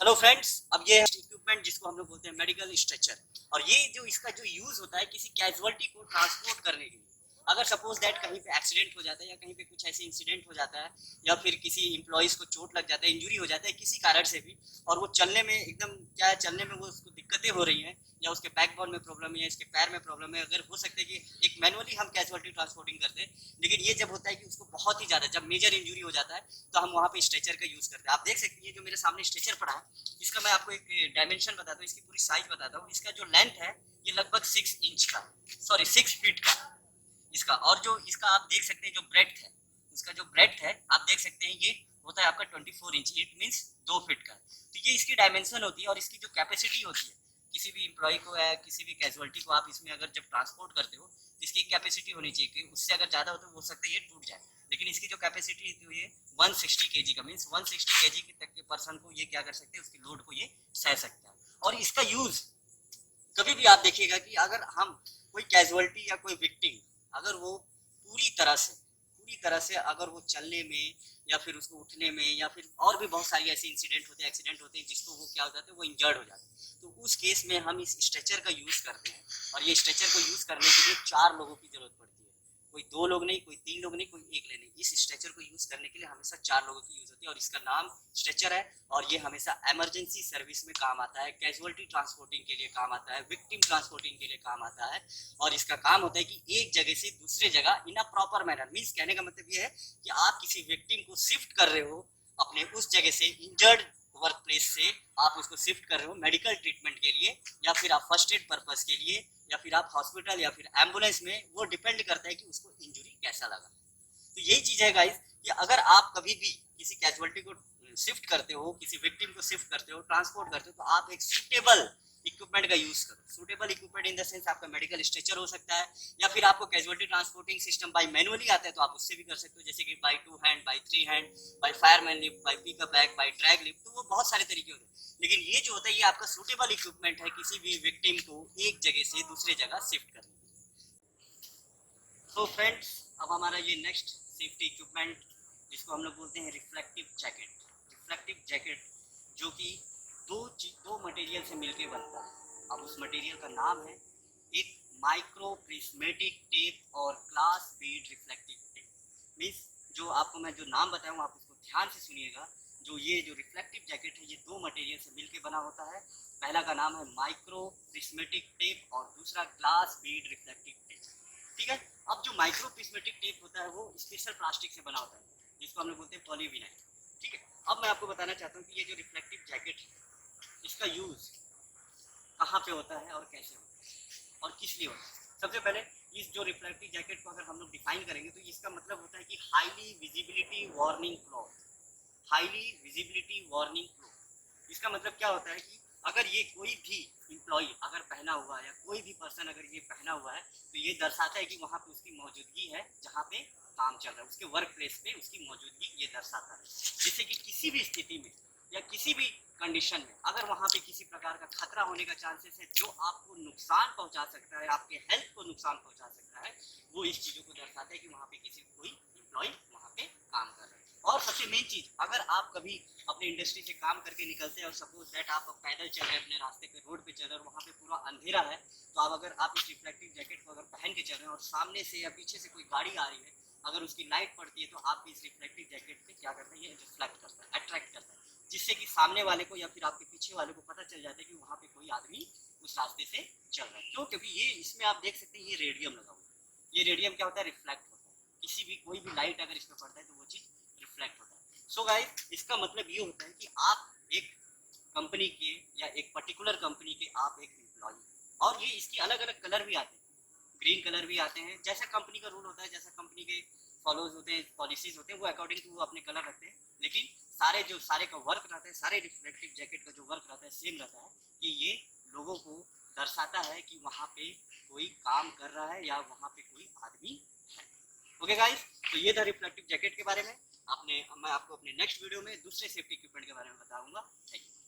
Hello friends, अब ये equipment जिसको हम लोग बोलते हैं मेडिकल स्ट्रेचर, और ये जो इसका जो यूज होता है किसी कैजुअलिटी को ट्रांसपोर्ट करने के लिए। अगर सपोज दैट कहीं पे एक्सीडेंट हो जाता है या कहीं पे कुछ ऐसे इंसिडेंट हो जाता है या फिर किसी इम्प्लॉइज को चोट लग जाता है, इंजरी हो जाता है किसी कारण से भी, और वो चलने में एकदम क्या है, चलने में वो उसको दिक्कतें हो रही हैं या उसके बैकबोन में प्रॉब्लम है या इसके पैर में प्रॉब्लम है, अगर हो सकता है कि एक मैनुअली हम कैजुअलिटी ट्रांसपोर्टिंग करते हैं। लेकिन ये जब होता है कि उसको बहुत ही ज़्यादा जब मेजर इंजरी हो जाता है तो हम वहाँ पे स्ट्रेचर का यूज़ करते हैं। आप देख सकते हैं ये जो मेरे सामने स्ट्रेचर पड़ा है, इसका मैं आपको एक डायमेंशन बताता हूँ, इसकी पूरी साइज बताता हूँ। इसका जो लेंथ है ये लगभग 6 इंच का, सॉरी 6 फीट का इसका, और जो इसका आप देख सकते हैं जो ब्रेड्थ है, इसका जो ब्रेड्थ है आप देख सकते हैं ये होता है आपका 24 इंच, इट मीन्स 2 फीट का। तो ये इसकी डायमेंशन होती है और इसकी जो कैपेसिटी होती है किसी भी एम्प्लॉय को या किसी भी कैजुअलिटी को आप इसमें अगर जब ट्रांसपोर्ट करते हो तो इसकी कैपेसिटी होनी चाहिए कि उससे अगर ज़्यादा हो तो हो सकता है ये टूट जाए। लेकिन इसकी जो कैपेसिटी होती है 160 kg का, मीन्स 160 kg तक के पर्सन को ये क्या कर सकते हैं, उसकी लोड को ये सह सकता है। और इसका यूज कभी भी आप देखिएगा कि अगर हम कोई कैजुअलिटी या कोई विक्टिम अगर वो पूरी तरह से अगर वो चलने में या फिर उसको उठने में या फिर और भी बहुत सारी ऐसे एक्सीडेंट होते हैं जिसको वो क्या हो जाते हैं, वो इंजर्ड हो जाते हैं, तो उस केस में हम इस स्ट्रेचर का यूज करते हैं। और ये स्ट्रेचर को यूज करने के लिए 4 लोगों की जरूरत पड़ती है। कोई 2 लोग नहीं, कोई 3 लोग नहीं, कोई 1 नहीं। इस स्ट्रेचर को यूज करने के लिए हमेशा 4 लोगों की यूज होती है और इसका नाम स्ट्रेचर है। और ये हमेशा इमरजेंसी सर्विस में काम आता है, कैजुअलिटी ट्रांसपोर्टिंग के लिए काम आता है, विक्टिम ट्रांसपोर्टिंग के लिए काम आता है। और इसका काम होता है कि एक जगह से दूसरे जगह इन अ प्रॉपर मैनर, मीन्स कहने का मतलब ये है कि आप किसी विक्टिम को शिफ्ट कर रहे हो अपने उस जगह से, इंजर्ड वर्क प्लेस से आप उसको शिफ्ट कर रहे हो मेडिकल ट्रीटमेंट के लिए या फिर आप फर्स्ट एड पर्पज के लिए या फिर आप हॉस्पिटल या फिर एम्बुलेंस में, वो डिपेंड करता है कि उसको इंजरी कैसा लगा। तो यही चीज है गाइस कि अगर आप कभी भी किसी कैजुअलिटी को शिफ्ट करते हो, किसी विक्टिम को शिफ्ट करते हो, ट्रांसपोर्ट करते हो, तो आप एक सूटेबल इक्विपमेंट का यूज करो। Suitable equipment in the sense आपका मेडिकल स्ट्रेचर हो सकता है, या फिर आपको casualty transporting system by manually आता है तो आप उससे भी कर सकते हो, जैसे कि by 2 hand, by 3 hand, by fireman lift, by piggyback, by drag lift. तो वो बहुत सारे तरीके होते हैं, लेकिन ये जो होता है ये आपका सूटेबल इक्विपमेंट है किसी भी विक्टिम को एक जगह से दूसरे जगह शिफ्ट करने। तो फ्रेंड्स, अब हमारा ये नेक्स्ट सेफ्टी इक्विपमेंट जिसको हम लोग बोलते हैं रिफ्लेक्टिव जैकेट। रिफ्लेक्टिव जैकेट जो कि दो मटेरियल से मिलके बनता है। अब उस मटेरियल का नाम है एक माइक्रो प्रिज्मेटिक टेप और glass Beed reflective tape. Means जो आपको मैं जो नाम बताऊँ आप उसको ध्यान से सुनिएगा। जो रिफ्लेक्टिव जैकेट है ये 2 मटेरियल से मिलके बना होता है। पहला का नाम है माइक्रो प्रिज्मेटिक टेप और दूसरा ग्लास बीड रिफ्लेक्टिव टेप। ठीक है। अब जो माइक्रो प्रिज्मेटिक टेप होता है वो स्पेशल प्लास्टिक से बना होता है जिसको हम लोग बोलते हैं पॉलीविनाइल। ठीक है। अब मैं आपको बताना चाहता हूँ कि ये जो रिफ्लेक्टिव जैकेट है इसका यूज कहाँ पे होता है और कैसे होता है और किस लिए होता है। सबसे पहले इस जो रिफ्लेक्टिव जैकेट को अगर हम लोग डिफाइन करेंगे तो इसका मतलब होता है कि highly visibility warning cloth. Highly visibility warning cloth इसका मतलब क्या होता है कि अगर ये कोई भी इम्प्लॉय अगर पहना हुआ है या कोई भी पर्सन अगर ये पहना हुआ है तो ये दर्शाता है कि वहाँ पे उसकी मौजूदगी है, जहाँ पे काम चल रहा है उसके वर्क प्लेस पे उसकी मौजूदगी ये दर्शाता है। जिससे कि किसी भी स्थिति में या किसी भी कंडीशन में अगर वहाँ पे किसी प्रकार का खतरा होने का चांसेस है जो आपको नुकसान पहुँचा सकता है, आपके हेल्थ को नुकसान पहुँचा सकता है, वो इस चीज़ों को दर्शाता है कि वहाँ पे किसी कोई इम्प्लॉय वहाँ पे काम कर रहा है। और सबसे मेन चीज, अगर आप कभी अपने इंडस्ट्री से काम करके निकलते हैं और सपोज दैट आप पैदल चल रहे हैं अपने रास्ते पे, रोड पे चल रहे हैं और वहाँ पे पूरा अंधेरा है, तो अगर आप इस रिफ्लेक्टिव जैकेट को अगर पहन के चल रहे हैं और सामने से या पीछे से कोई गाड़ी आ रही है, अगर उसकी लाइट पड़ती है तो आप इस रिफ्लेक्टिव जैकेट पे क्या करता है, ये रिफ्लेक्ट करता है, अट्रैक्ट करता है, जिससे कि सामने वाले को या फिर आपके पीछे वाले को पता चल जाता है कि वहाँ पे कोई आदमी उस रास्ते से चल रहा है। क्यों? क्योंकि ये इसमें आप देख सकते हैं ये रेडियम लगा हुआ है। ये रेडियम क्या होता है, रिफ्लेक्ट होता है। किसी भी कोई भी लाइट अगर इसमें पड़ता है तो वो चीज रिफ्लेक्ट होता है। सो गाइस, इसका मतलब ये होता है कि आप एक कंपनी के या एक पर्टिकुलर कंपनी के आप एक एम्प्लॉय, और ये इसकी अलग अलग कलर भी आते हैं, ग्रीन कलर भी आते हैं, जैसा कंपनी का रूल होता है, जैसा कंपनी के फॉलोज होते हैं, पॉलिसीज होते हैं, वो अकॉर्डिंग टू वो अपने कलर रखते हैं। लेकिन सारे का वर्क रहता है, सारे रिफ्लेक्टिव जैकेट का जो वर्क रहता है सेम रहता है कि ये लोगों को दर्शाता है कि वहाँ पे कोई काम कर रहा है या वहाँ पे कोई आदमी है। ओके गाइस, तो ये था रिफ्लेक्टिव जैकेट के बारे में। मैं आपको अपने नेक्स्ट वीडियो में दूसरे सेफ्टी इक्विपमेंट के बारे में बताऊंगा। Thank you.